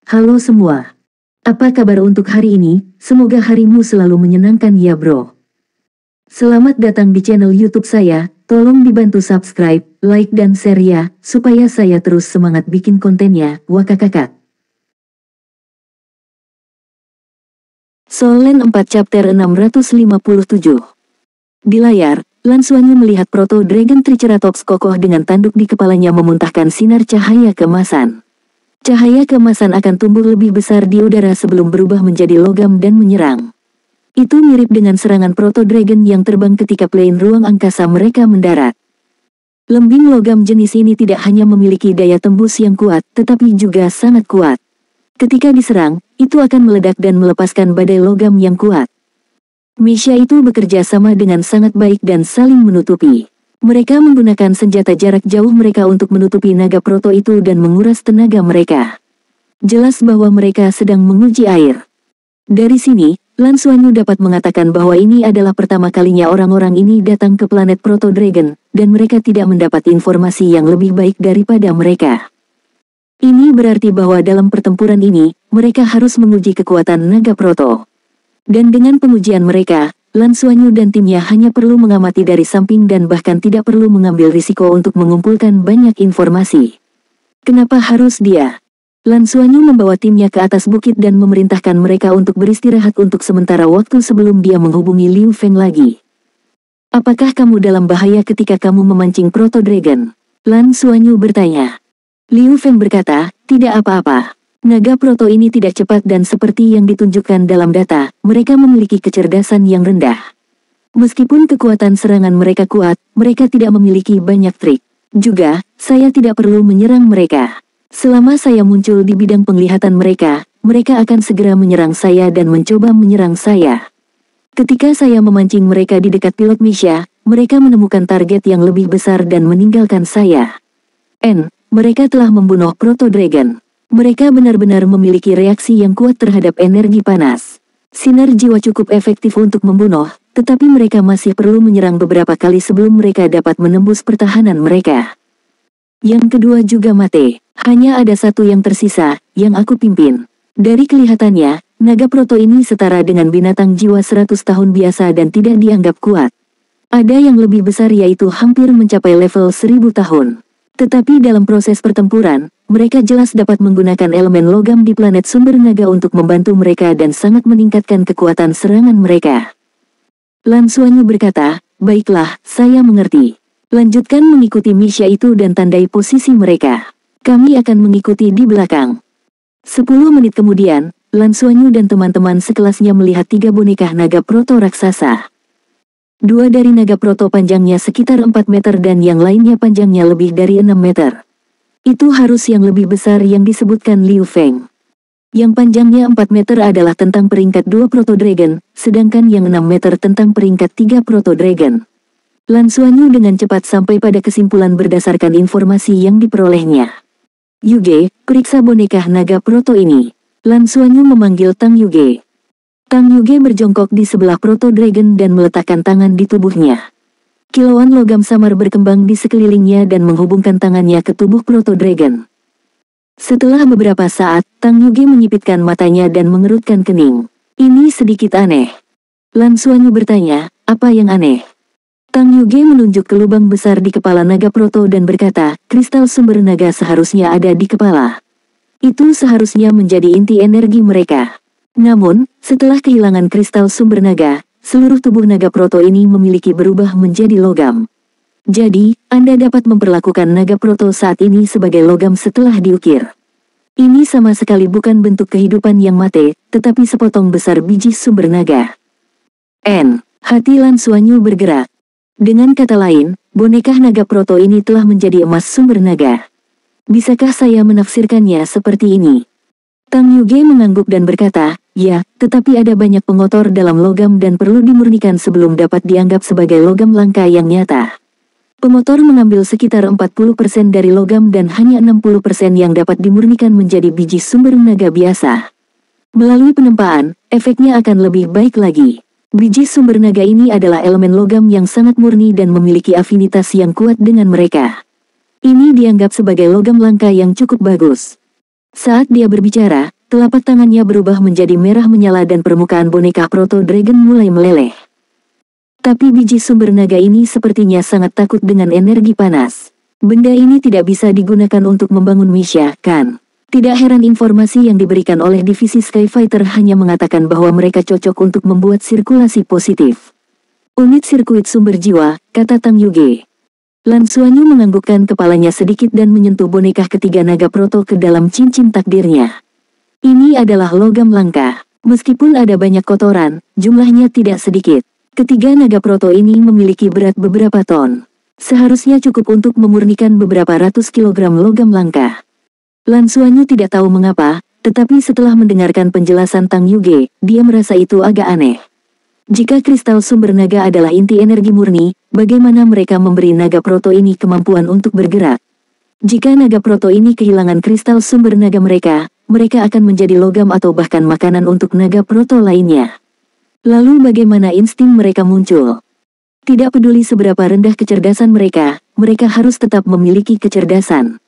Halo semua. Apa kabar untuk hari ini? Semoga harimu selalu menyenangkan ya bro. Selamat datang di channel YouTube saya. Tolong dibantu subscribe, like dan share ya, supaya saya terus semangat bikin kontennya. Wakakakak. Solen 4 chapter 657. Di layar, Lan Xuanyu melihat Proto Dragon Triceratops kokoh dengan tanduk di kepalanya memuntahkan sinar cahaya keemasan. Cahaya keemasan akan tumbuh lebih besar di udara sebelum berubah menjadi logam dan menyerang. Itu mirip dengan serangan Proto Dragon yang terbang ketika plane ruang angkasa mereka mendarat. Lembing logam jenis ini tidak hanya memiliki daya tembus yang kuat, tetapi juga sangat kuat. Ketika diserang, itu akan meledak dan melepaskan badai logam yang kuat. Misha itu bekerja sama dengan sangat baik dan saling menutupi. Mereka menggunakan senjata jarak jauh mereka untuk menutupi naga proto itu dan menguras tenaga mereka. Jelas bahwa mereka sedang menguji air. Dari sini, Lan Xuanyu dapat mengatakan bahwa ini adalah pertama kalinya orang-orang ini datang ke planet Proto Dragon, dan mereka tidak mendapat informasi yang lebih baik daripada mereka. Ini berarti bahwa dalam pertempuran ini, mereka harus menguji kekuatan naga proto. Dan dengan pengujian mereka, Lan Xuanyu dan timnya hanya perlu mengamati dari samping dan bahkan tidak perlu mengambil risiko untuk mengumpulkan banyak informasi. Kenapa harus dia? Lan Xuanyu membawa timnya ke atas bukit dan memerintahkan mereka untuk beristirahat untuk sementara waktu sebelum dia menghubungi Liu Feng lagi. Apakah kamu dalam bahaya ketika kamu memancing Proto Dragon? Lan Xuanyu bertanya. Liu Feng berkata, tidak apa-apa. Naga proto ini tidak cepat dan seperti yang ditunjukkan dalam data, mereka memiliki kecerdasan yang rendah. Meskipun kekuatan serangan mereka kuat, mereka tidak memiliki banyak trik. Juga, saya tidak perlu menyerang mereka. Selama saya muncul di bidang penglihatan mereka, mereka akan segera menyerang saya dan mencoba menyerang saya. Ketika saya memancing mereka di dekat pilot Misha, mereka menemukan target yang lebih besar dan meninggalkan saya. Mereka telah membunuh Proto Dragon. Mereka benar-benar memiliki reaksi yang kuat terhadap energi panas. Sinar jiwa cukup efektif untuk membunuh, tetapi mereka masih perlu menyerang beberapa kali sebelum mereka dapat menembus pertahanan mereka. Yang kedua juga mati. Hanya ada satu yang tersisa, yang aku pimpin. Dari kelihatannya, naga proto ini setara dengan binatang jiwa 100 tahun biasa dan tidak dianggap kuat. Ada yang lebih besar yaitu hampir mencapai level 1000 tahun. Tetapi dalam proses pertempuran, mereka jelas dapat menggunakan elemen logam di planet sumber naga untuk membantu mereka dan sangat meningkatkan kekuatan serangan mereka. Lan Xuanyu berkata, baiklah, saya mengerti. Lanjutkan mengikuti Misha itu dan tandai posisi mereka. Kami akan mengikuti di belakang. 10 menit kemudian, Lan Xuanyu dan teman-teman sekelasnya melihat 3 boneka naga proto raksasa. 2 dari naga proto panjangnya sekitar 4 meter dan yang lainnya panjangnya lebih dari 6 meter. Itu harus yang lebih besar yang disebutkan Liu Feng. Yang panjangnya 4 meter adalah tentang peringkat 2 Proto Dragon, sedangkan yang 6 meter tentang peringkat 3 Proto Dragon. Lan Xuanyu dengan cepat sampai pada kesimpulan berdasarkan informasi yang diperolehnya. Yuge, periksa boneka naga proto ini. Lan Xuanyu memanggil Tang Yuge. Tang Yuge berjongkok di sebelah Proto Dragon dan meletakkan tangan di tubuhnya. Kilauan logam samar berkembang di sekelilingnya dan menghubungkan tangannya ke tubuh Proto Dragon. Setelah beberapa saat, Tang Yuge menyipitkan matanya dan mengerutkan kening. Ini sedikit aneh. Lan Xuanyu bertanya, apa yang aneh? Tang Yuge menunjuk ke lubang besar di kepala naga proto dan berkata, kristal sumber naga seharusnya ada di kepala. Itu seharusnya menjadi inti energi mereka. Namun, setelah kehilangan kristal sumber naga, seluruh tubuh naga proto ini memiliki berubah menjadi logam. Jadi, Anda dapat memperlakukan naga proto saat ini sebagai logam setelah diukir. Ini sama sekali bukan bentuk kehidupan yang mati, tetapi sepotong besar biji sumber naga. Hati Lan Xuanyu bergerak. Dengan kata lain, boneka naga proto ini telah menjadi emas sumber naga. Bisakah saya menafsirkannya seperti ini? Tang Yuge mengangguk dan berkata, ya, tetapi ada banyak pengotor dalam logam dan perlu dimurnikan sebelum dapat dianggap sebagai logam langka yang nyata. Pemotor mengambil sekitar 40% dari logam dan hanya 60% yang dapat dimurnikan menjadi biji sumber naga biasa. Melalui penempaan, efeknya akan lebih baik lagi. Biji sumber naga ini adalah elemen logam yang sangat murni dan memiliki afinitas yang kuat dengan mereka. Ini dianggap sebagai logam langka yang cukup bagus. Saat dia berbicara, telapak tangannya berubah menjadi merah menyala dan permukaan boneka Proto Dragon mulai meleleh. Tapi biji sumber naga ini sepertinya sangat takut dengan energi panas. Benda ini tidak bisa digunakan untuk membangun Misha, kan? Tidak heran informasi yang diberikan oleh divisi Skyfighter hanya mengatakan bahwa mereka cocok untuk membuat sirkulasi positif. Unit sirkuit sumber jiwa, kata Tang Yuge. Lan Xuanyu menganggukkan kepalanya sedikit dan menyentuh boneka ketiga naga Proto ke dalam cincin takdirnya. Ini adalah logam langka. Meskipun ada banyak kotoran, jumlahnya tidak sedikit. Ketiga naga Proto ini memiliki berat beberapa ton. Seharusnya cukup untuk memurnikan beberapa ratus kilogram logam langka. Lan Xuanyu tidak tahu mengapa, tetapi setelah mendengarkan penjelasan Tang Yuge, dia merasa itu agak aneh. Jika kristal sumber naga adalah inti energi murni, bagaimana mereka memberi naga Proto ini kemampuan untuk bergerak? Jika naga Proto ini kehilangan kristal sumber naga mereka akan menjadi logam atau bahkan makanan untuk naga Proto lainnya. Lalu bagaimana insting mereka muncul? Tidak peduli seberapa rendah kecerdasan mereka harus tetap memiliki kecerdasan.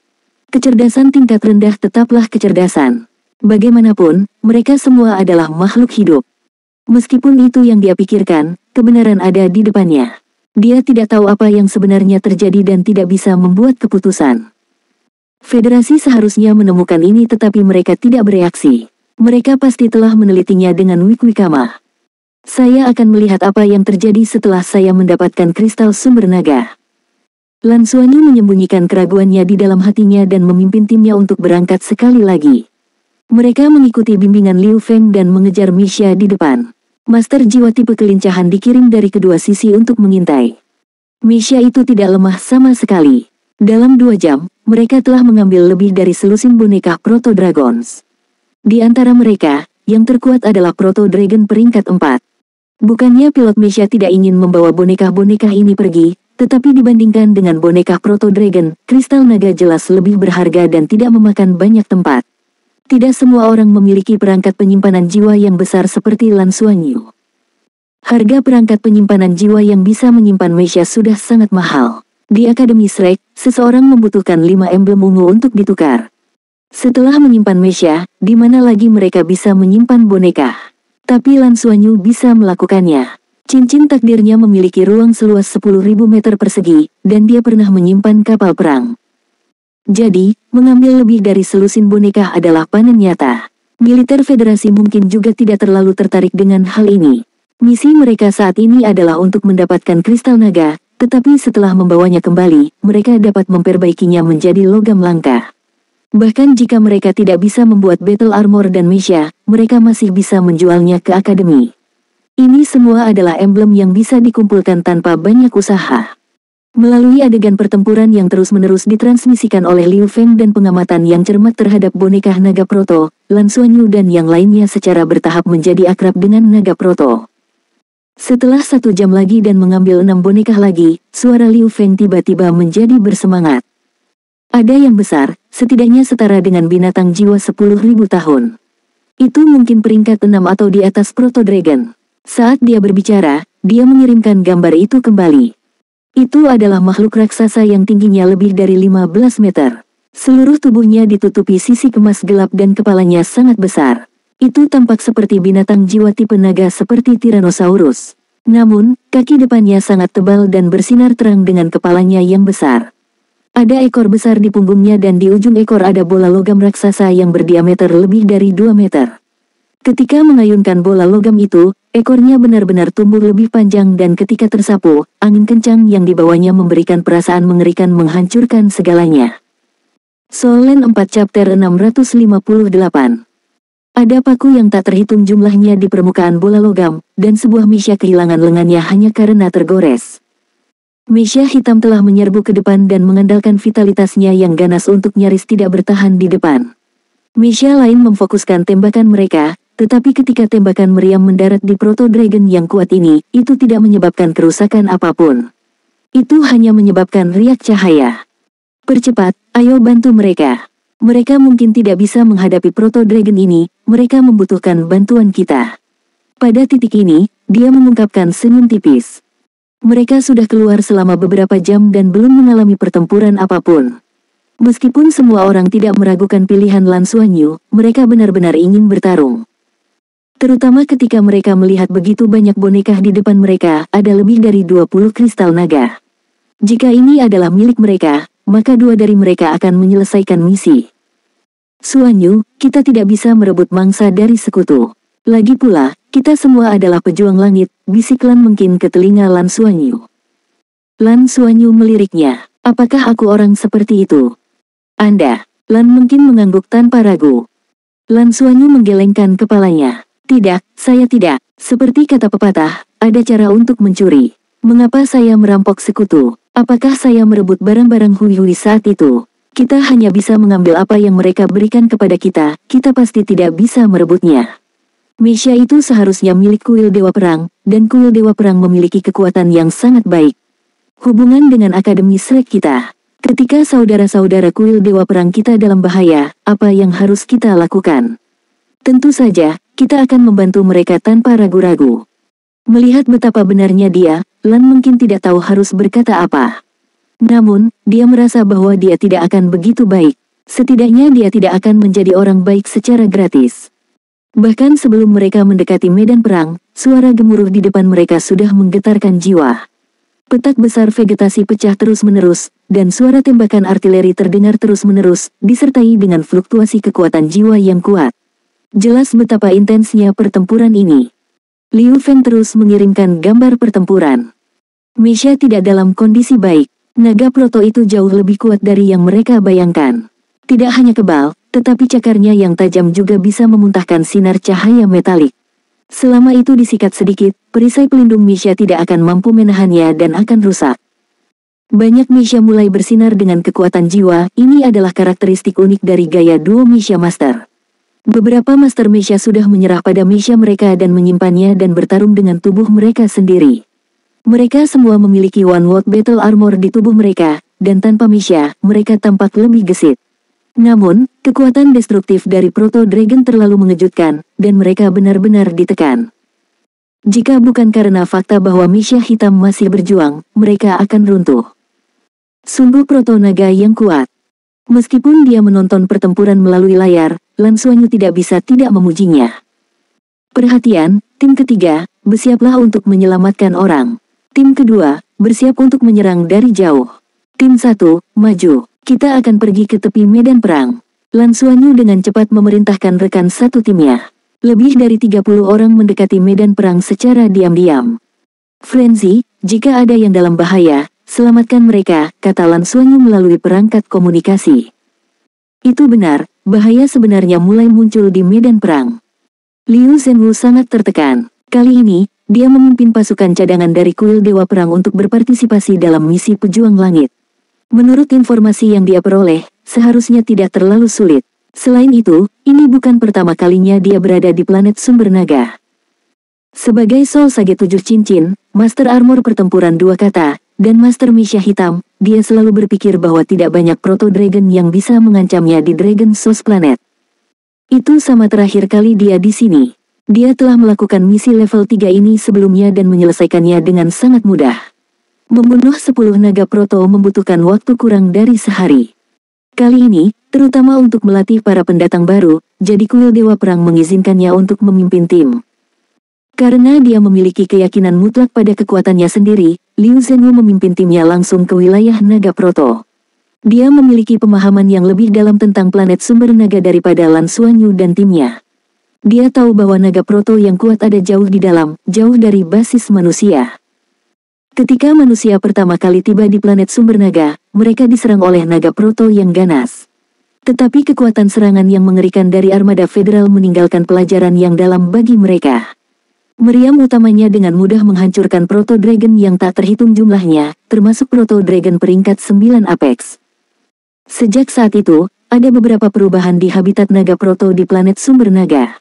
Kecerdasan tingkat rendah tetaplah kecerdasan. Bagaimanapun, mereka semua adalah makhluk hidup. Meskipun itu yang dia pikirkan, kebenaran ada di depannya. Dia tidak tahu apa yang sebenarnya terjadi dan tidak bisa membuat keputusan. Federasi seharusnya menemukan ini tetapi mereka tidak bereaksi. Mereka pasti telah menelitinya dengan Wikwikama. Saya akan melihat apa yang terjadi setelah saya mendapatkan kristal sumber naga. Lan Xuanyu menyembunyikan keraguannya di dalam hatinya dan memimpin timnya untuk berangkat sekali lagi. Mereka mengikuti bimbingan Liu Feng dan mengejar Misha di depan. Master jiwa tipe kelincahan dikirim dari kedua sisi untuk mengintai. Misha itu tidak lemah sama sekali. Dalam 2 jam, mereka telah mengambil lebih dari selusin boneka Proto Dragons. Di antara mereka, yang terkuat adalah Proto Dragon peringkat 4. Bukannya pilot Misha tidak ingin membawa boneka-boneka ini pergi, tetapi dibandingkan dengan boneka Proto Dragon, kristal naga jelas lebih berharga dan tidak memakan banyak tempat. Tidak semua orang memiliki perangkat penyimpanan jiwa yang besar seperti Lan Xuanyu. Harga perangkat penyimpanan jiwa yang bisa menyimpan Misha sudah sangat mahal. Di Akademi Shrek, seseorang membutuhkan 5 emblem ungu untuk ditukar. Setelah menyimpan Misha, di mana lagi mereka bisa menyimpan boneka? Tapi Lan Xuanyu bisa melakukannya. Cincin takdirnya memiliki ruang seluas 10.000 meter persegi, dan dia pernah menyimpan kapal perang. Jadi, mengambil lebih dari selusin boneka adalah panen nyata. Militer Federasi mungkin juga tidak terlalu tertarik dengan hal ini. Misi mereka saat ini adalah untuk mendapatkan kristal naga, tetapi setelah membawanya kembali, mereka dapat memperbaikinya menjadi logam langka. Bahkan jika mereka tidak bisa membuat battle armor dan Misha, mereka masih bisa menjualnya ke akademi. Ini semua adalah emblem yang bisa dikumpulkan tanpa banyak usaha. Melalui adegan pertempuran yang terus-menerus ditransmisikan oleh Liu Feng dan pengamatan yang cermat terhadap boneka naga Proto, Lan Xuanyu dan yang lainnya secara bertahap menjadi akrab dengan naga Proto. Setelah 1 jam lagi dan mengambil 6 boneka lagi, suara Liu Feng tiba-tiba menjadi bersemangat. Ada yang besar, setidaknya setara dengan binatang jiwa 10.000 tahun. Itu mungkin peringkat 6 atau di atas Proto Dragon. Saat dia berbicara, dia mengirimkan gambar itu kembali. Itu adalah makhluk raksasa yang tingginya lebih dari 15 meter. Seluruh tubuhnya ditutupi sisi kemas gelap dan kepalanya sangat besar. Itu tampak seperti binatang jiwa tipe naga seperti Tyrannosaurus. Namun, kaki depannya sangat tebal dan bersinar terang dengan kepalanya yang besar. Ada ekor besar di punggungnya dan di ujung ekor ada bola logam raksasa yang berdiameter lebih dari 2 meter. Ketika mengayunkan bola logam itu, ekornya benar-benar tumbuh lebih panjang dan ketika tersapu, angin kencang yang dibawanya memberikan perasaan mengerikan menghancurkan segalanya. Solen 4 Chapter 658. Ada paku yang tak terhitung jumlahnya di permukaan bola logam, dan sebuah Misha kehilangan lengannya hanya karena tergores. Misha hitam telah menyerbu ke depan dan mengandalkan vitalitasnya yang ganas untuk nyaris tidak bertahan di depan. Misha lain memfokuskan tembakan mereka, tetapi ketika tembakan meriam mendarat di Proto Dragon yang kuat ini, itu tidak menyebabkan kerusakan apapun. Itu hanya menyebabkan riak cahaya. Percepat, ayo bantu mereka. Mereka mungkin tidak bisa menghadapi Proto Dragon ini, mereka membutuhkan bantuan kita. Pada titik ini, dia mengungkapkan senyum tipis. Mereka sudah keluar selama beberapa jam dan belum mengalami pertempuran apapun. Meskipun semua orang tidak meragukan pilihan Lan Xuanyu, mereka benar-benar ingin bertarung. Terutama ketika mereka melihat begitu banyak boneka di depan mereka, ada lebih dari 20 kristal naga. Jika ini adalah milik mereka, maka dua dari mereka akan menyelesaikan misi. Xuanyu, kita tidak bisa merebut mangsa dari sekutu. Lagi pula, kita semua adalah pejuang langit, bisik Lan mungkin ke telinga Lan Xuanyu. Lan Xuanyu meliriknya, apakah aku orang seperti itu? Anda, Lan mungkin mengangguk tanpa ragu. Lan Xuanyu menggelengkan kepalanya. Tidak, saya tidak. Seperti kata pepatah, ada cara untuk mencuri. Mengapa saya merampok sekutu? Apakah saya merebut barang-barang Hui saat itu? Kita hanya bisa mengambil apa yang mereka berikan kepada kita, kita pasti tidak bisa merebutnya. Meisha itu seharusnya milik kuil Dewa Perang, dan kuil Dewa Perang memiliki kekuatan yang sangat baik. Hubungan dengan Akademi Shrek kita. Ketika saudara-saudara kuil Dewa Perang kita dalam bahaya, apa yang harus kita lakukan? Tentu saja, kita akan membantu mereka tanpa ragu-ragu. Melihat betapa benarnya dia, Lan mungkin tidak tahu harus berkata apa. Namun, dia merasa bahwa dia tidak akan begitu baik. Setidaknya dia tidak akan menjadi orang baik secara gratis. Bahkan sebelum mereka mendekati medan perang, suara gemuruh di depan mereka sudah menggetarkan jiwa. Petak besar vegetasi pecah terus-menerus, dan suara tembakan artileri terdengar terus-menerus, disertai dengan fluktuasi kekuatan jiwa yang kuat. Jelas betapa intensnya pertempuran ini. Liu Feng terus mengirimkan gambar pertempuran. Meisha tidak dalam kondisi baik. Naga proto itu jauh lebih kuat dari yang mereka bayangkan. Tidak hanya kebal, tetapi cakarnya yang tajam juga bisa memuntahkan sinar cahaya metalik. Selama itu disikat sedikit, perisai pelindung Meisha tidak akan mampu menahannya dan akan rusak. Banyak Meisha mulai bersinar dengan kekuatan jiwa, ini adalah karakteristik unik dari gaya duo Meisha Master. Beberapa Master Meisha sudah menyerah pada Meisha mereka dan menyimpannya dan bertarung dengan tubuh mereka sendiri. Mereka semua memiliki One World Battle Armor di tubuh mereka, dan tanpa Meisha, mereka tampak lebih gesit. Namun, kekuatan destruktif dari Proto Dragon terlalu mengejutkan, dan mereka benar-benar ditekan. Jika bukan karena fakta bahwa Meisha hitam masih berjuang, mereka akan runtuh. Sungguh Proto Naga yang kuat. Meskipun dia menonton pertempuran melalui layar, Lan Xuanyu tidak bisa tidak memujinya. Perhatian, tim ketiga, bersiaplah untuk menyelamatkan orang. Tim kedua, bersiap untuk menyerang dari jauh. Tim 1, maju. Kita akan pergi ke tepi medan perang. Lan Xuanyu dengan cepat memerintahkan rekan satu timnya. Lebih dari 30 orang mendekati medan perang secara diam-diam. Frenzy, jika ada yang dalam bahaya, selamatkan mereka, kata Lan Xuanyu melalui perangkat komunikasi. Itu benar, bahaya sebenarnya mulai muncul di medan perang. Liu Zhenwu sangat tertekan. Kali ini, dia memimpin pasukan cadangan dari kuil Dewa Perang untuk berpartisipasi dalam misi Pejuang Langit. Menurut informasi yang dia peroleh, seharusnya tidak terlalu sulit. Selain itu, ini bukan pertama kalinya dia berada di planet Sumber Naga. Sebagai Soul Sage 7 cincin, Master Armor pertempuran dua kata, dan Master Meisha hitam, dia selalu berpikir bahwa tidak banyak Proto Dragon yang bisa mengancamnya di Dragon Source Planet. Itu sama terakhir kali dia di sini. Dia telah melakukan misi level 3 ini sebelumnya dan menyelesaikannya dengan sangat mudah. Membunuh 10 naga proto membutuhkan waktu kurang dari sehari. Kali ini, terutama untuk melatih para pendatang baru, jadi kuil Dewa Perang mengizinkannya untuk memimpin tim. Karena dia memiliki keyakinan mutlak pada kekuatannya sendiri, Liu Zhenwu memimpin timnya langsung ke wilayah naga proto. Dia memiliki pemahaman yang lebih dalam tentang planet sumber naga daripada Lan Xuanyu dan timnya. Dia tahu bahwa naga proto yang kuat ada jauh di dalam, jauh dari basis manusia. Ketika manusia pertama kali tiba di planet sumber naga, mereka diserang oleh naga proto yang ganas. Tetapi kekuatan serangan yang mengerikan dari armada federal meninggalkan pelajaran yang dalam bagi mereka. Meriam utamanya dengan mudah menghancurkan Proto Dragon yang tak terhitung jumlahnya, termasuk Proto Dragon peringkat 9 Apex. Sejak saat itu, ada beberapa perubahan di habitat naga proto di planet sumber naga.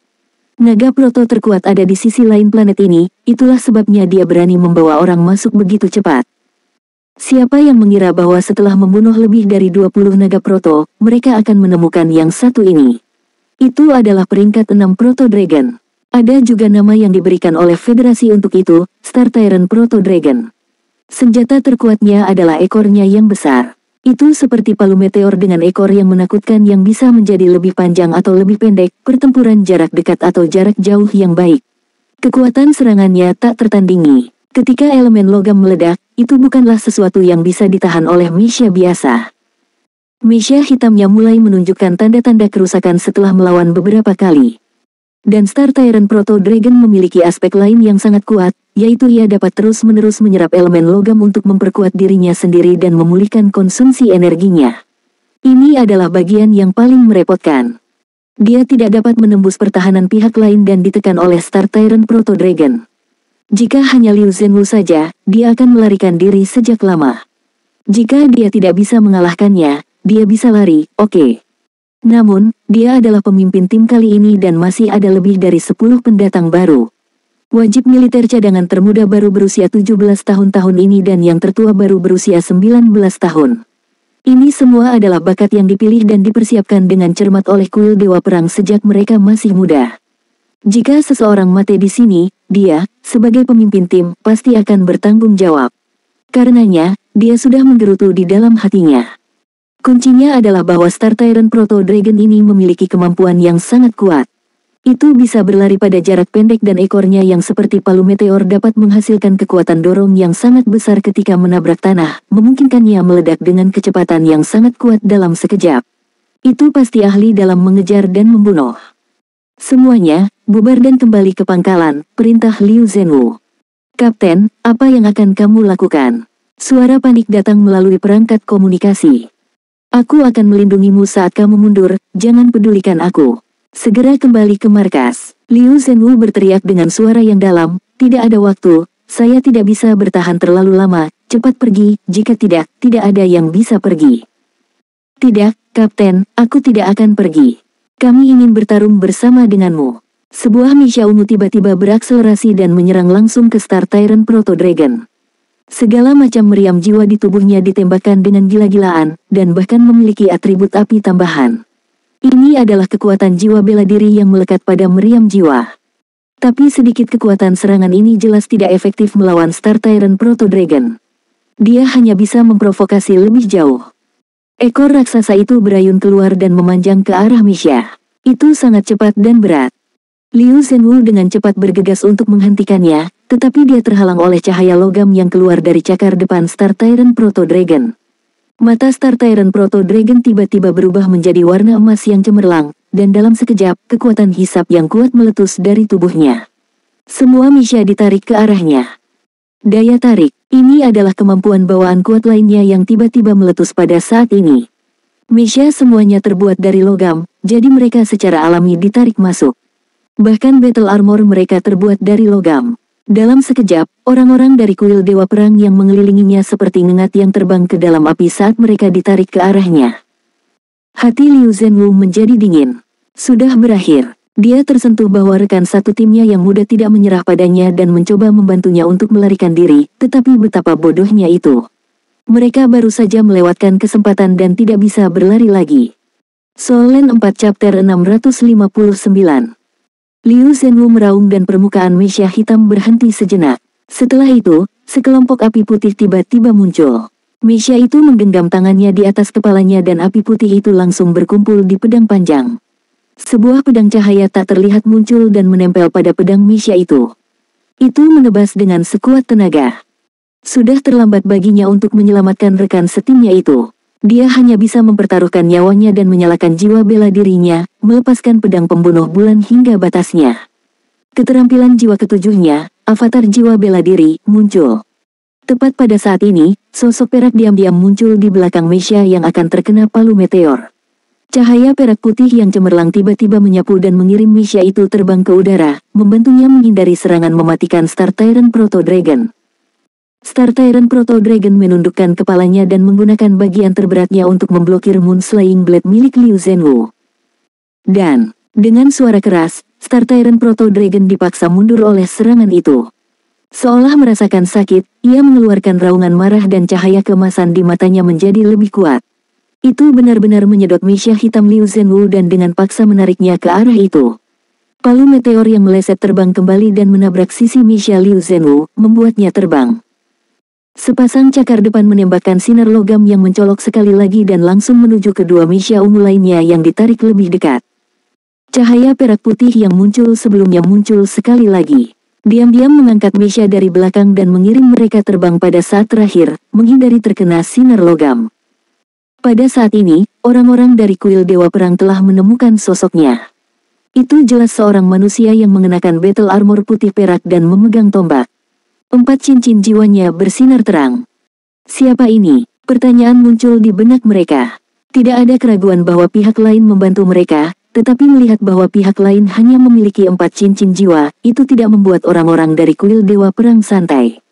Naga proto terkuat ada di sisi lain planet ini, itulah sebabnya dia berani membawa orang masuk begitu cepat. Siapa yang mengira bahwa setelah membunuh lebih dari 20 naga proto, mereka akan menemukan yang satu ini. Itu adalah peringkat 6 Proto Dragon. Ada juga nama yang diberikan oleh Federasi untuk itu, Star Tyrant Proto Dragon. Senjata terkuatnya adalah ekornya yang besar. Itu seperti palu meteor dengan ekor yang menakutkan yang bisa menjadi lebih panjang atau lebih pendek, pertempuran jarak dekat atau jarak jauh yang baik. Kekuatan serangannya tak tertandingi. Ketika elemen logam meledak, itu bukanlah sesuatu yang bisa ditahan oleh Misha biasa. Misha hitamnya mulai menunjukkan tanda-tanda kerusakan setelah melawan beberapa kali. Dan Star Tyrant Proto Dragon memiliki aspek lain yang sangat kuat, yaitu ia dapat terus-menerus menyerap elemen logam untuk memperkuat dirinya sendiri dan memulihkan konsumsi energinya. Ini adalah bagian yang paling merepotkan. Dia tidak dapat menembus pertahanan pihak lain dan ditekan oleh Star Tyrant Proto Dragon. Jika hanya Liu Zhenwu saja, dia akan melarikan diri sejak lama. Jika dia tidak bisa mengalahkannya, dia bisa lari, oke. Namun, dia adalah pemimpin tim kali ini dan masih ada lebih dari 10 pendatang baru. Wajib militer cadangan termuda baru berusia 17 tahun ini dan yang tertua baru berusia 19 tahun. Ini semua adalah bakat yang dipilih dan dipersiapkan dengan cermat oleh kuil Dewa Perang sejak mereka masih muda. Jika seseorang mati di sini, dia, sebagai pemimpin tim, pasti akan bertanggung jawab. Karenanya, dia sudah menggerutu di dalam hatinya. Kuncinya adalah bahwa Star Tyrant Proto Dragon ini memiliki kemampuan yang sangat kuat. Itu bisa berlari pada jarak pendek dan ekornya yang seperti palu meteor dapat menghasilkan kekuatan dorong yang sangat besar ketika menabrak tanah, memungkinkannya meledak dengan kecepatan yang sangat kuat dalam sekejap. Itu pasti ahli dalam mengejar dan membunuh. Semuanya, bubar dan kembali ke pangkalan, perintah Liu Zhenwu. Kapten, apa yang akan kamu lakukan? Suara panik datang melalui perangkat komunikasi. Aku akan melindungimu saat kamu mundur, jangan pedulikan aku. Segera kembali ke markas. Liu Zhenwu berteriak dengan suara yang dalam, tidak ada waktu, saya tidak bisa bertahan terlalu lama, cepat pergi, jika tidak, tidak ada yang bisa pergi. Tidak, Kapten, aku tidak akan pergi. Kami ingin bertarung bersama denganmu. Sebuah Misha ungu tiba-tiba berakselerasi dan menyerang langsung ke Star Tyrant Proto Dragon. Segala macam meriam jiwa di tubuhnya ditembakkan dengan gila-gilaan, dan bahkan memiliki atribut api tambahan. Ini adalah kekuatan jiwa bela diri yang melekat pada meriam jiwa. Tapi sedikit kekuatan serangan ini jelas tidak efektif melawan Star Tyrant Proto Dragon. Dia hanya bisa memprovokasi lebih jauh. Ekor raksasa itu berayun keluar dan memanjang ke arah Misha. Itu sangat cepat dan berat. Liu Zhenwu dengan cepat bergegas untuk menghentikannya, tetapi dia terhalang oleh cahaya logam yang keluar dari cakar depan Star Tyrant Proto Dragon. Mata Star Tyrant Proto Dragon tiba-tiba berubah menjadi warna emas yang cemerlang, dan dalam sekejap, kekuatan hisap yang kuat meletus dari tubuhnya. Semua Misha ditarik ke arahnya. Daya tarik, ini adalah kemampuan bawaan kuat lainnya yang tiba-tiba meletus pada saat ini. Misha semuanya terbuat dari logam, jadi mereka secara alami ditarik masuk. Bahkan battle armor mereka terbuat dari logam. Dalam sekejap, orang-orang dari kuil Dewa Perang yang mengelilinginya seperti ngengat yang terbang ke dalam api saat mereka ditarik ke arahnya. Hati Liu Zhenwu menjadi dingin. Sudah berakhir. Dia tersentuh bahwa rekan satu timnya yang muda tidak menyerah padanya dan mencoba membantunya untuk melarikan diri, tetapi betapa bodohnya itu. Mereka baru saja melewatkan kesempatan dan tidak bisa berlari lagi. Soul Land 4 Chapter 659. Liu Zhenwu meraung dan permukaan Misha hitam berhenti sejenak. Setelah itu, sekelompok api putih tiba-tiba muncul. Misha itu menggenggam tangannya di atas kepalanya dan api putih itu langsung berkumpul di pedang panjang. Sebuah pedang cahaya tak terlihat muncul dan menempel pada pedang Misha itu. Itu menebas dengan sekuat tenaga. Sudah terlambat baginya untuk menyelamatkan rekan setimnya itu. Dia hanya bisa mempertaruhkan nyawanya dan menyalakan jiwa bela dirinya, melepaskan pedang pembunuh bulan hingga batasnya. Keterampilan jiwa ketujuhnya, avatar jiwa bela diri, muncul. Tepat pada saat ini, sosok perak diam-diam muncul di belakang Misha yang akan terkena palu meteor. Cahaya perak putih yang cemerlang tiba-tiba menyapu dan mengirim Misha itu terbang ke udara, membantunya menghindari serangan mematikan Star Tyrant Proto Dragon. Star Tyrant Proto Dragon menundukkan kepalanya dan menggunakan bagian terberatnya untuk memblokir Moon Slaying Blade milik Liu Zhenwu. Dan, dengan suara keras, Star Tyrant Proto Dragon dipaksa mundur oleh serangan itu. Seolah merasakan sakit, ia mengeluarkan raungan marah dan cahaya keemasan di matanya menjadi lebih kuat. Itu benar-benar menyedot Misha hitam Liu Zhenwu dan dengan paksa menariknya ke arah itu. Palu meteor yang meleset terbang kembali dan menabrak sisi Misha Liu Zhenwu, membuatnya terbang. Sepasang cakar depan menembakkan sinar logam yang mencolok sekali lagi dan langsung menuju kedua mesia ungu lainnya yang ditarik lebih dekat. Cahaya perak putih yang muncul sebelumnya muncul sekali lagi. Diam-diam mengangkat mesia dari belakang dan mengirim mereka terbang pada saat terakhir, menghindari terkena sinar logam. Pada saat ini, orang-orang dari kuil Dewa Perang telah menemukan sosoknya. Itu jelas seorang manusia yang mengenakan battle armor putih perak dan memegang tombak. 4 cincin jiwanya bersinar terang. Siapa ini? Pertanyaan muncul di benak mereka. Tidak ada keraguan bahwa pihak lain membantu mereka, tetapi melihat bahwa pihak lain hanya memiliki 4 cincin jiwa, itu tidak membuat orang-orang dari kuil Dewa Perang santai.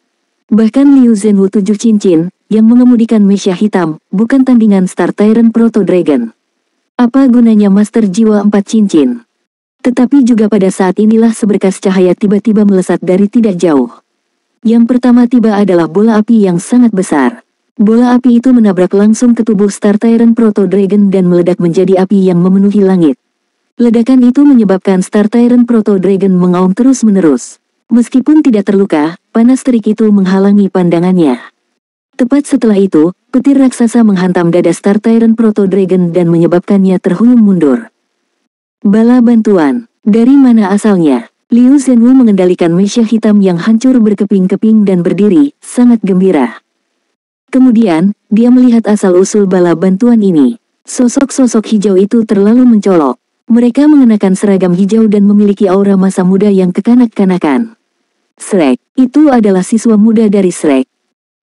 Bahkan Liu Zhenwu 7 cincin, yang mengemudikan mesia hitam, bukan tandingan Star Tyrant Proto Dragon. Apa gunanya Master Jiwa 4 cincin? Tetapi juga pada saat inilah seberkas cahaya tiba-tiba melesat dari tidak jauh. Yang pertama tiba adalah bola api yang sangat besar. Bola api itu menabrak langsung ke tubuh Star Tyrant Proto Dragon dan meledak menjadi api yang memenuhi langit. Ledakan itu menyebabkan Star Tyrant Proto Dragon mengaum terus-menerus. Meskipun tidak terluka, panas terik itu menghalangi pandangannya. Tepat setelah itu, petir raksasa menghantam dada Star Tyrant Proto Dragon dan menyebabkannya terhuyung mundur. Bala bantuan. Dari mana asalnya? Liu Zhenwu mengendalikan mesia hitam yang hancur berkeping-keping dan berdiri, sangat gembira. Kemudian, dia melihat asal-usul bala bantuan ini. Sosok-sosok hijau itu terlalu mencolok. Mereka mengenakan seragam hijau dan memiliki aura masa muda yang kekanak-kanakan. Shrek, itu adalah siswa muda dari Shrek.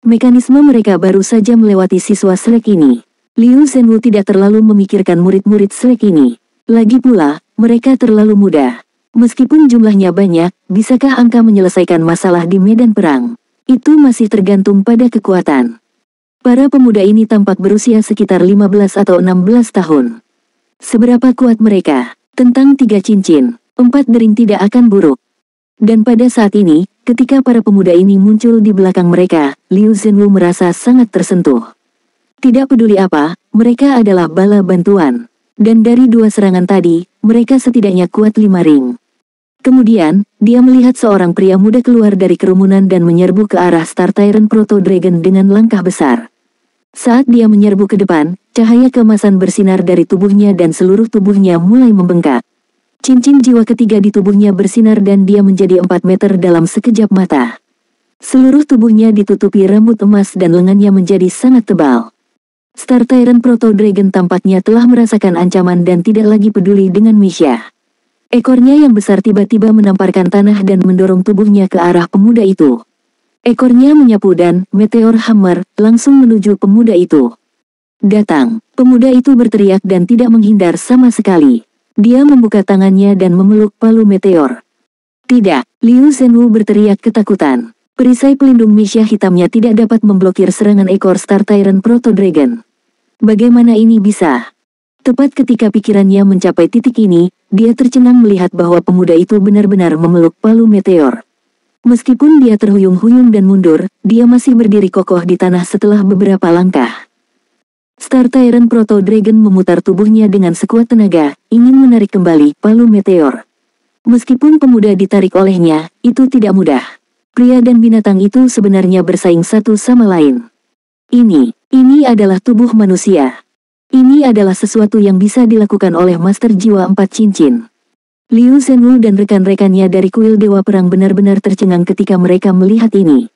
Mekanisme mereka baru saja melewati siswa Shrek ini. Liu Zhenwu tidak terlalu memikirkan murid-murid Shrek ini. Lagi pula, mereka terlalu muda. Meskipun jumlahnya banyak, bisakah angka menyelesaikan masalah di medan perang? Itu masih tergantung pada kekuatan. Para pemuda ini tampak berusia sekitar 15 atau 16 tahun. Seberapa kuat mereka? Tentang 3 cincin, 4 dering tidak akan buruk. Dan pada saat ini, ketika para pemuda ini muncul di belakang mereka, Liu Zhenwu merasa sangat tersentuh. Tidak peduli apa, mereka adalah bala bantuan. Dan dari 2 serangan tadi, mereka setidaknya kuat 5 ring. Kemudian, dia melihat seorang pria muda keluar dari kerumunan dan menyerbu ke arah Star Tyrant Proto Dragon dengan langkah besar. Saat dia menyerbu ke depan, cahaya keemasan bersinar dari tubuhnya dan seluruh tubuhnya mulai membengkak. Cincin jiwa ketiga di tubuhnya bersinar dan dia menjadi 4 meter dalam sekejap mata. Seluruh tubuhnya ditutupi rambut emas dan lengannya menjadi sangat tebal. Star Tyrant Proto Dragon tampaknya telah merasakan ancaman dan tidak lagi peduli dengan mesia. Ekornya yang besar tiba-tiba menamparkan tanah dan mendorong tubuhnya ke arah pemuda itu. Ekornya menyapu dan, Meteor Hammer, langsung menuju pemuda itu. Datang, pemuda itu berteriak dan tidak menghindar sama sekali. Dia membuka tangannya dan memeluk palu meteor. Tidak, Liu Zhenwu berteriak ketakutan. Perisai pelindung mesia hitamnya tidak dapat memblokir serangan ekor Star Tyrant Proto Dragon. Bagaimana ini bisa? Tepat ketika pikirannya mencapai titik ini, dia tercengang melihat bahwa pemuda itu benar-benar memeluk palu meteor. Meskipun dia terhuyung-huyung dan mundur, dia masih berdiri kokoh di tanah setelah beberapa langkah. Star Tyrant Proto Dragon memutar tubuhnya dengan sekuat tenaga, ingin menarik kembali palu meteor. Meskipun pemuda ditarik olehnya, itu tidak mudah. Pria dan binatang itu sebenarnya bersaing satu sama lain. Ini adalah tubuh manusia. Ini adalah sesuatu yang bisa dilakukan oleh Master Jiwa 4 cincin. Liu Zhenwu dan rekan-rekannya dari kuil Dewa Perang benar-benar tercengang ketika mereka melihat ini.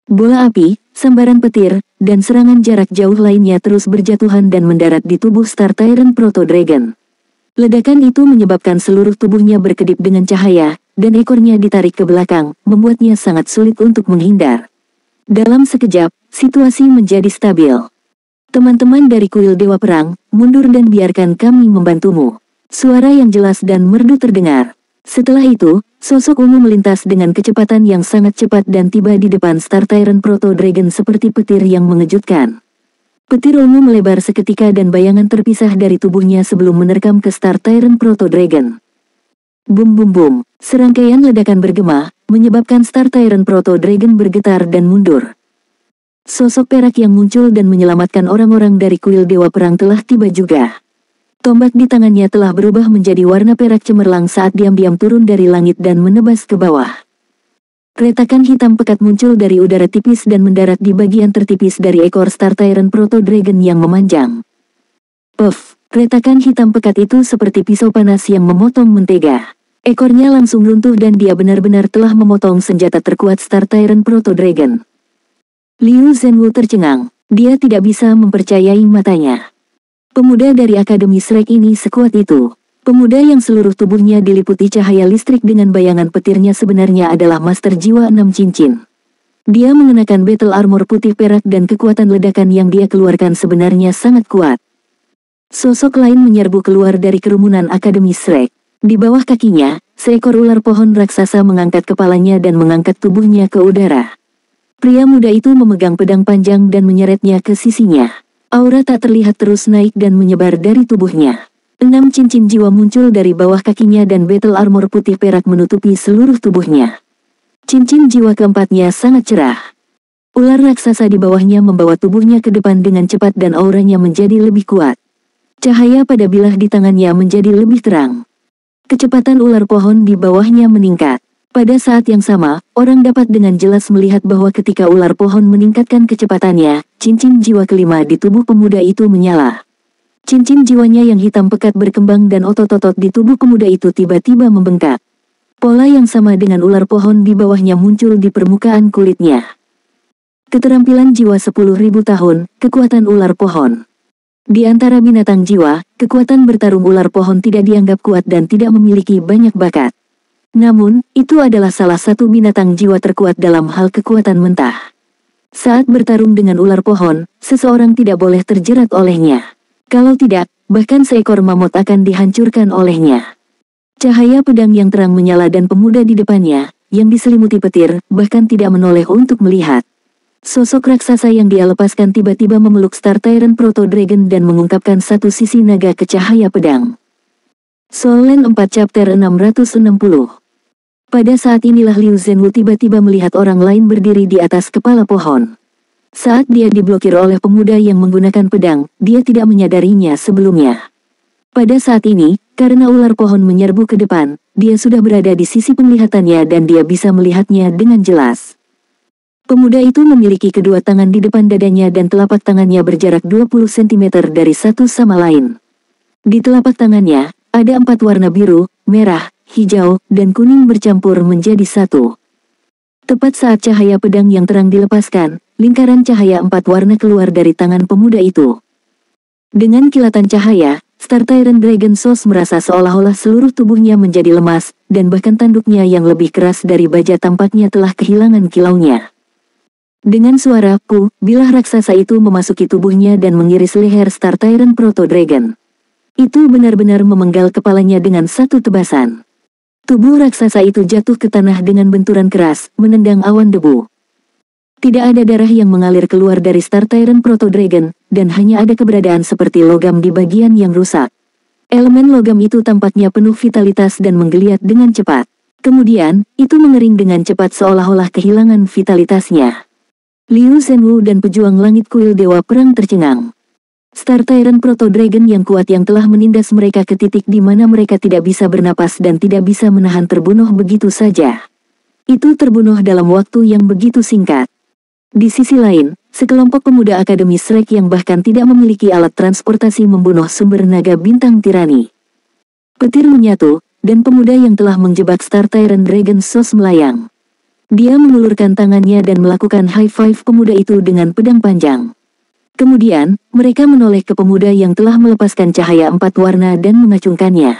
Bola api, sambaran petir, dan serangan jarak jauh lainnya terus berjatuhan dan mendarat di tubuh Star Tyrant Proto Dragon. Ledakan itu menyebabkan seluruh tubuhnya berkedip dengan cahaya, dan ekornya ditarik ke belakang, membuatnya sangat sulit untuk menghindar. Dalam sekejap, situasi menjadi stabil. Teman-teman dari kuil Dewa Perang, mundur dan biarkan kami membantumu. Suara yang jelas dan merdu terdengar. Setelah itu, sosok ungu melintas dengan kecepatan yang sangat cepat dan tiba di depan Star Tyrant Proto Dragon seperti petir yang mengejutkan. Petir ungu melebar seketika dan bayangan terpisah dari tubuhnya sebelum menerkam ke Star Tyrant Proto Dragon. Bum bum bum, serangkaian ledakan bergema, menyebabkan Star Tyrant Proto Dragon bergetar dan mundur. Sosok perak yang muncul dan menyelamatkan orang-orang dari kuil Dewa Perang telah tiba juga. Tombak di tangannya telah berubah menjadi warna perak cemerlang saat diam-diam turun dari langit dan menebas ke bawah. Retakan hitam pekat muncul dari udara tipis dan mendarat di bagian tertipis dari ekor Star Tyrant Proto Dragon yang memanjang. Puff! Retakan hitam pekat itu seperti pisau panas yang memotong mentega. Ekornya langsung runtuh dan dia benar-benar telah memotong senjata terkuat Star Tyrant Proto Dragon. Liu Zhenwu tercengang. Dia tidak bisa mempercayai matanya. Pemuda dari Akademi Shrek ini sekuat itu. Pemuda yang seluruh tubuhnya diliputi cahaya listrik dengan bayangan petirnya sebenarnya adalah Master Jiwa 6 Cincin. Dia mengenakan battle armor putih perak dan kekuatan ledakan yang dia keluarkan sebenarnya sangat kuat. Sosok lain menyerbu keluar dari kerumunan Akademi Shrek. Di bawah kakinya, seekor ular pohon raksasa mengangkat kepalanya dan mengangkat tubuhnya ke udara. Pria muda itu memegang pedang panjang dan menyeretnya ke sisinya. Aura tak terlihat terus naik dan menyebar dari tubuhnya. 6 cincin jiwa muncul dari bawah kakinya dan battle armor putih perak menutupi seluruh tubuhnya. Cincin jiwa keempatnya sangat cerah. Ular raksasa di bawahnya membawa tubuhnya ke depan dengan cepat dan auranya menjadi lebih kuat. Cahaya pada bilah di tangannya menjadi lebih terang. Kecepatan ular pohon di bawahnya meningkat. Pada saat yang sama, orang dapat dengan jelas melihat bahwa ketika ular pohon meningkatkan kecepatannya, cincin jiwa kelima di tubuh pemuda itu menyala. Cincin jiwanya yang hitam pekat berkembang dan otot-otot di tubuh pemuda itu tiba-tiba membengkak. Pola yang sama dengan ular pohon di bawahnya muncul di permukaan kulitnya. Keterampilan jiwa 10.000 tahun, kekuatan ular pohon. Di antara binatang jiwa, kekuatan bertarung ular pohon tidak dianggap kuat dan tidak memiliki banyak bakat. Namun, itu adalah salah satu binatang jiwa terkuat dalam hal kekuatan mentah. Saat bertarung dengan ular pohon, seseorang tidak boleh terjerat olehnya. Kalau tidak, bahkan seekor mamut akan dihancurkan olehnya. Cahaya pedang yang terang menyala dan pemuda di depannya, yang diselimuti petir, bahkan tidak menoleh untuk melihat. Sosok raksasa yang dia lepaskan tiba-tiba memeluk Star Tyrant Proto Dragon dan mengungkapkan satu sisi naga ke cahaya pedang. Soul Land 4 Chapter 660. Pada saat inilah Liu Zhenwu tiba-tiba melihat orang lain berdiri di atas kepala pohon. Saat dia diblokir oleh pemuda yang menggunakan pedang, dia tidak menyadarinya sebelumnya. Pada saat ini, karena ular pohon menyerbu ke depan, dia sudah berada di sisi penglihatannya dan dia bisa melihatnya dengan jelas. Pemuda itu memiliki kedua tangan di depan dadanya dan telapak tangannya berjarak 20 cm dari satu sama lain. Di telapak tangannya, ada 4 warna biru, merah, hijau, dan kuning bercampur menjadi satu. Tepat saat cahaya pedang yang terang dilepaskan, lingkaran cahaya 4 warna keluar dari tangan pemuda itu. Dengan kilatan cahaya, Star Tyrant Dragon Source merasa seolah-olah seluruh tubuhnya menjadi lemas, dan bahkan tanduknya yang lebih keras dari baja tampaknya telah kehilangan kilaunya. Dengan suara "pu", bilah raksasa itu memasuki tubuhnya dan mengiris leher Star Tyrant Proto Dragon. Itu benar-benar memenggal kepalanya dengan satu tebasan. Tubuh raksasa itu jatuh ke tanah dengan benturan keras, menendang awan debu. Tidak ada darah yang mengalir keluar dari Star Tyrant Proto Dragon, dan hanya ada keberadaan seperti logam di bagian yang rusak. Elemen logam itu tampaknya penuh vitalitas dan menggeliat dengan cepat. Kemudian, itu mengering dengan cepat seolah-olah kehilangan vitalitasnya. Liu Zhenwu dan pejuang langit kuil Dewa Perang tercengang. Star Tyrant Proto Dragon yang kuat yang telah menindas mereka ke titik di mana mereka tidak bisa bernapas dan tidak bisa menahan terbunuh begitu saja. Itu terbunuh dalam waktu yang begitu singkat. Di sisi lain, sekelompok pemuda Akademi Shrek yang bahkan tidak memiliki alat transportasi membunuh sumber naga bintang tirani. Petir menyatu, dan pemuda yang telah menjebak Star Tyrant Dragon Source melayang. Dia mengulurkan tangannya dan melakukan high five pemuda itu dengan pedang panjang. Kemudian, mereka menoleh ke pemuda yang telah melepaskan cahaya 4 warna dan mengacungkannya.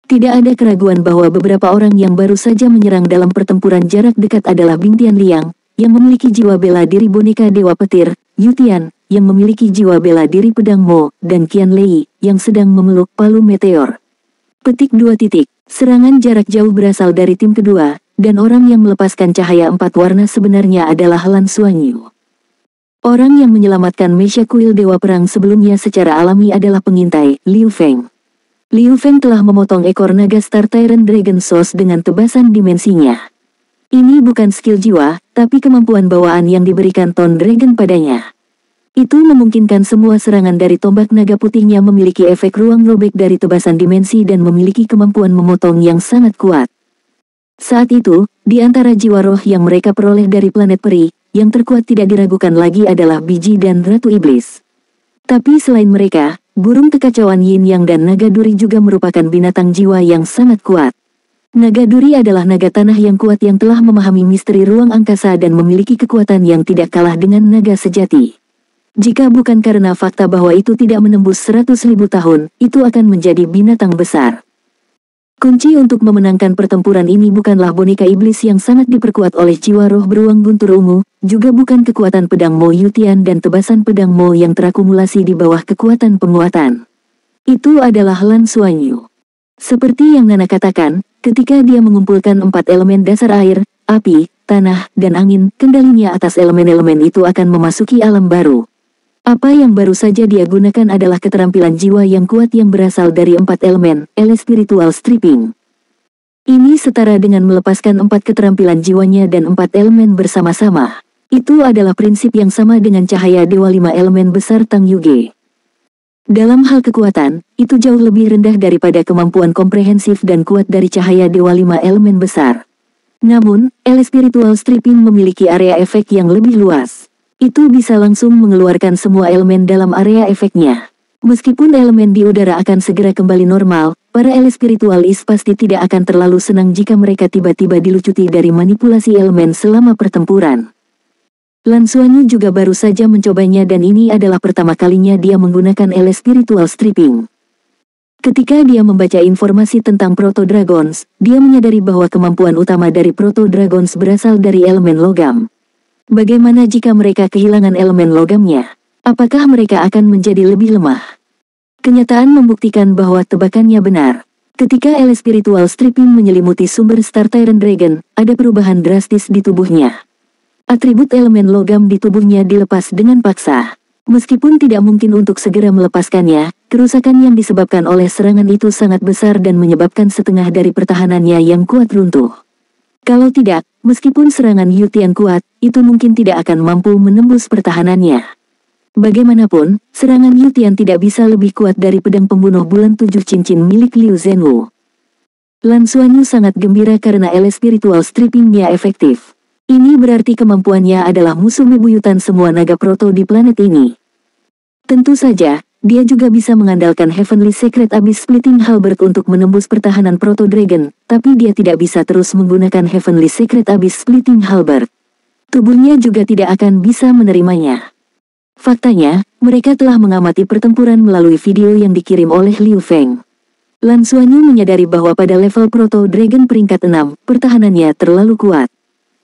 Tidak ada keraguan bahwa beberapa orang yang baru saja menyerang dalam pertempuran jarak dekat adalah Bing Tianliang, yang memiliki jiwa bela diri boneka Dewa Petir, Yu Tian, yang memiliki jiwa bela diri pedang Mo, dan Qian Lei, yang sedang memeluk palu meteor. Petik 2. Serangan jarak jauh berasal dari tim kedua, dan orang yang melepaskan cahaya 4 warna sebenarnya adalah Lan Xuanyu. Orang yang menyelamatkan Mesya Kuil Dewa Perang sebelumnya secara alami adalah pengintai, Liu Feng. Liu Feng telah memotong ekor naga Star Tyrant Dragon Source dengan tebasan dimensinya. Ini bukan skill jiwa, tapi kemampuan bawaan yang diberikan Ton Dragon padanya. Itu memungkinkan semua serangan dari tombak naga putihnya memiliki efek ruang robek dari tebasan dimensi dan memiliki kemampuan memotong yang sangat kuat. Saat itu, di antara jiwa roh yang mereka peroleh dari planet peri, yang terkuat tidak diragukan lagi adalah biji dan Ratu Iblis. Tapi selain mereka, burung kekacauan Yin Yang dan naga duri juga merupakan binatang jiwa yang sangat kuat. Naga duri adalah naga tanah yang kuat yang telah memahami misteri ruang angkasa dan memiliki kekuatan yang tidak kalah dengan naga sejati. Jika bukan karena fakta bahwa itu tidak menembus 100.000 tahun, itu akan menjadi binatang besar. Kunci untuk memenangkan pertempuran ini bukanlah boneka iblis yang sangat diperkuat oleh jiwa roh beruang guntur ungu, juga bukan kekuatan pedang Mo Yutian dan tebasan pedang Mo yang terakumulasi di bawah kekuatan penguatan. Itu adalah Lan Xuanyu. Seperti yang Nana katakan, ketika dia mengumpulkan 4 elemen dasar air, api, tanah, dan angin, kendalinya atas elemen-elemen itu akan memasuki alam baru. Apa yang baru saja dia gunakan adalah keterampilan jiwa yang kuat yang berasal dari 4 elemen, spiritual stripping. Ini setara dengan melepaskan 4 keterampilan jiwanya dan 4 elemen bersama-sama. Itu adalah prinsip yang sama dengan cahaya Dewa 5 elemen besar Tang Yuge. Dalam hal kekuatan, itu jauh lebih rendah daripada kemampuan komprehensif dan kuat dari cahaya Dewa 5 elemen besar. Namun, spiritual stripping memiliki area efek yang lebih luas. Itu bisa langsung mengeluarkan semua elemen dalam area efeknya. Meskipun elemen di udara akan segera kembali normal, para spiritualis pasti tidak akan terlalu senang jika mereka tiba-tiba dilucuti dari manipulasi elemen selama pertempuran. Lan Xuanyu juga baru saja mencobanya dan ini adalah pertama kalinya dia menggunakan spiritual stripping. Ketika dia membaca informasi tentang Proto Dragons, dia menyadari bahwa kemampuan utama dari Proto Dragons berasal dari elemen logam. Bagaimana jika mereka kehilangan elemen logamnya? Apakah mereka akan menjadi lebih lemah? Kenyataan membuktikan bahwa tebakannya benar. Ketika spiritual stripping menyelimuti sumber Star Tyrant Dragon, ada perubahan drastis di tubuhnya. Atribut elemen logam di tubuhnya dilepas dengan paksa. Meskipun tidak mungkin untuk segera melepaskannya, kerusakan yang disebabkan oleh serangan itu sangat besar dan menyebabkan setengah dari pertahanannya yang kuat runtuh. Kalau tidak, meskipun serangan Yutian kuat, itu mungkin tidak akan mampu menembus pertahanannya. Bagaimanapun, serangan Yutian tidak bisa lebih kuat dari pedang pembunuh bulan 7 cincin milik Liu Zhenwu. Lan Xuanyu sangat gembira karena spiritual stripping-nya efektif. Ini berarti kemampuannya adalah musuh bebuyutan semua naga proto di planet ini. Tentu saja, dia juga bisa mengandalkan Heavenly Secret Abyss Splitting Halberd untuk menembus pertahanan Proto Dragon, tapi dia tidak bisa terus menggunakan Heavenly Secret Abyss Splitting Halberd. Tubuhnya juga tidak akan bisa menerimanya. Faktanya, mereka telah mengamati pertempuran melalui video yang dikirim oleh Liu Feng. Lan Xuanyu menyadari bahwa pada level Proto Dragon peringkat 6, pertahanannya terlalu kuat.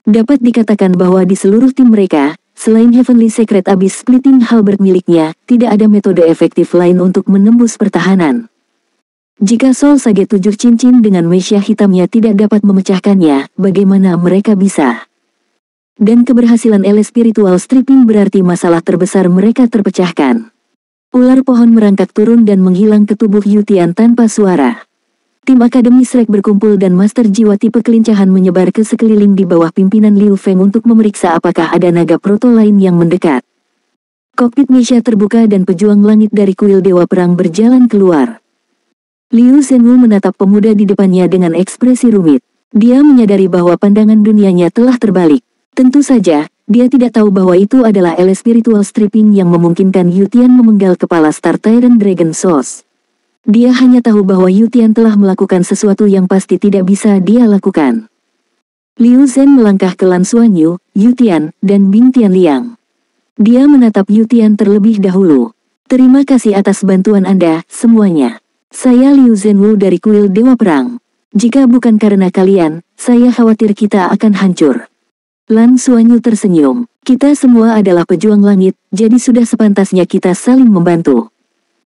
Dapat dikatakan bahwa di seluruh tim mereka, selain Heavenly Secret Abyss Splitting Halberd miliknya, tidak ada metode efektif lain untuk menembus pertahanan. Jika Soul Sage 7 cincin dengan mesia hitamnya tidak dapat memecahkannya, bagaimana mereka bisa? Dan keberhasilan spiritual stripping berarti masalah terbesar mereka terpecahkan. Ular pohon merangkak turun dan menghilang ke tubuh Yutian tanpa suara. Tim Akademi Shrek berkumpul dan Master Jiwa tipe kelincahan menyebar ke sekeliling di bawah pimpinan Liu Feng untuk memeriksa apakah ada naga proto lain yang mendekat. Kokpit Misha terbuka dan pejuang langit dari kuil Dewa Perang berjalan keluar. Liu Zhenwu menatap pemuda di depannya dengan ekspresi rumit. Dia menyadari bahwa pandangan dunianya telah terbalik. Tentu saja, dia tidak tahu bahwa itu adalah spiritual stripping yang memungkinkan Yutian memenggal kepala Star Tyrant Dragon Source. Dia hanya tahu bahwa Yutian telah melakukan sesuatu yang pasti tidak bisa dia lakukan. Liu Zhen melangkah ke Lan Xuanyu, Yutian, dan Bing Tianliang. Dia menatap Yutian terlebih dahulu. Terima kasih atas bantuan Anda, semuanya. Saya Liu Zhenwu dari kuil Dewa Perang. Jika bukan karena kalian, saya khawatir kita akan hancur. Lan Xuanyu tersenyum. Kita semua adalah pejuang langit, jadi sudah sepantasnya kita saling membantu.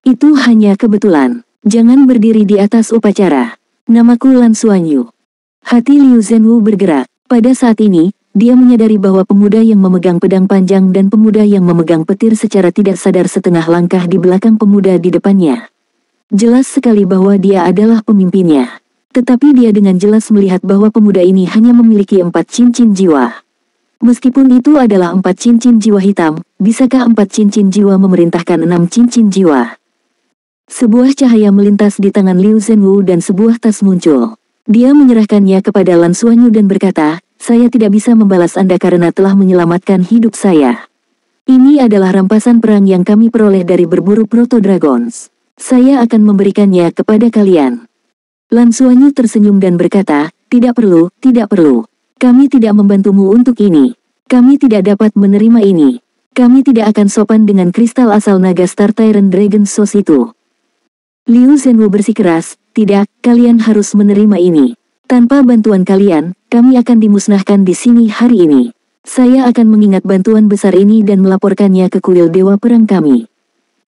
Itu hanya kebetulan. Jangan berdiri di atas upacara. Namaku Lan Xuanyu. Hati Liu Zhenwu bergerak. Pada saat ini, dia menyadari bahwa pemuda yang memegang pedang panjang dan pemuda yang memegang petir secara tidak sadar setengah langkah di belakang pemuda di depannya. Jelas sekali bahwa dia adalah pemimpinnya. Tetapi dia dengan jelas melihat bahwa pemuda ini hanya memiliki 4 cincin jiwa. Meskipun itu adalah 4 cincin jiwa hitam, bisakah 4 cincin jiwa memerintahkan 6 cincin jiwa? Sebuah cahaya melintas di tangan Liu Zhenwu dan sebuah tas muncul. Dia menyerahkannya kepada Lan Xuanyu dan berkata, saya tidak bisa membalas Anda karena telah menyelamatkan hidup saya. Ini adalah rampasan perang yang kami peroleh dari berburu Proto Dragons. Saya akan memberikannya kepada kalian. Lan Xuanyu tersenyum dan berkata, tidak perlu, tidak perlu. Kami tidak membantumu untuk ini. Kami tidak dapat menerima ini. Kami tidak akan sopan dengan kristal asal naga Star Tyrant Dragon Source itu. Liu Zhenwu bersikeras, tidak, kalian harus menerima ini. Tanpa bantuan kalian, kami akan dimusnahkan di sini hari ini. Saya akan mengingat bantuan besar ini dan melaporkannya ke kuil Dewa Perang kami.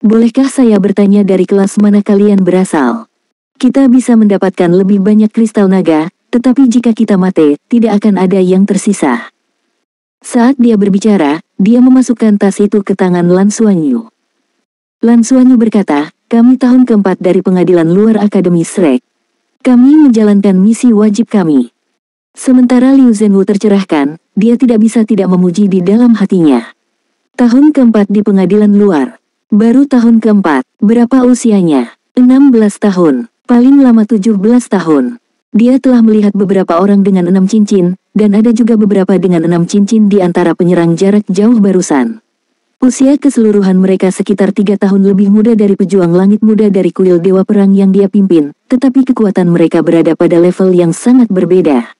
Bolehkah saya bertanya dari kelas mana kalian berasal? Kita bisa mendapatkan lebih banyak kristal naga, tetapi jika kita mati, tidak akan ada yang tersisa. Saat dia berbicara, dia memasukkan tas itu ke tangan Lan Xuanyu. Lan Xuanyu berkata, kami tahun keempat dari pengadilan luar Akademi Shrek. Kami menjalankan misi wajib kami. Sementara Liu Zhenwu tercerahkan, dia tidak bisa tidak memuji di dalam hatinya. Tahun keempat di pengadilan luar. Baru tahun keempat, berapa usianya? 16 tahun, paling lama 17 tahun. Dia telah melihat beberapa orang dengan 6 cincin, dan ada juga beberapa dengan 6 cincin di antara penyerang jarak jauh barusan. Usia keseluruhan mereka sekitar 3 tahun lebih muda dari pejuang langit muda dari kuil Dewa Perang yang dia pimpin, tetapi kekuatan mereka berada pada level yang sangat berbeda.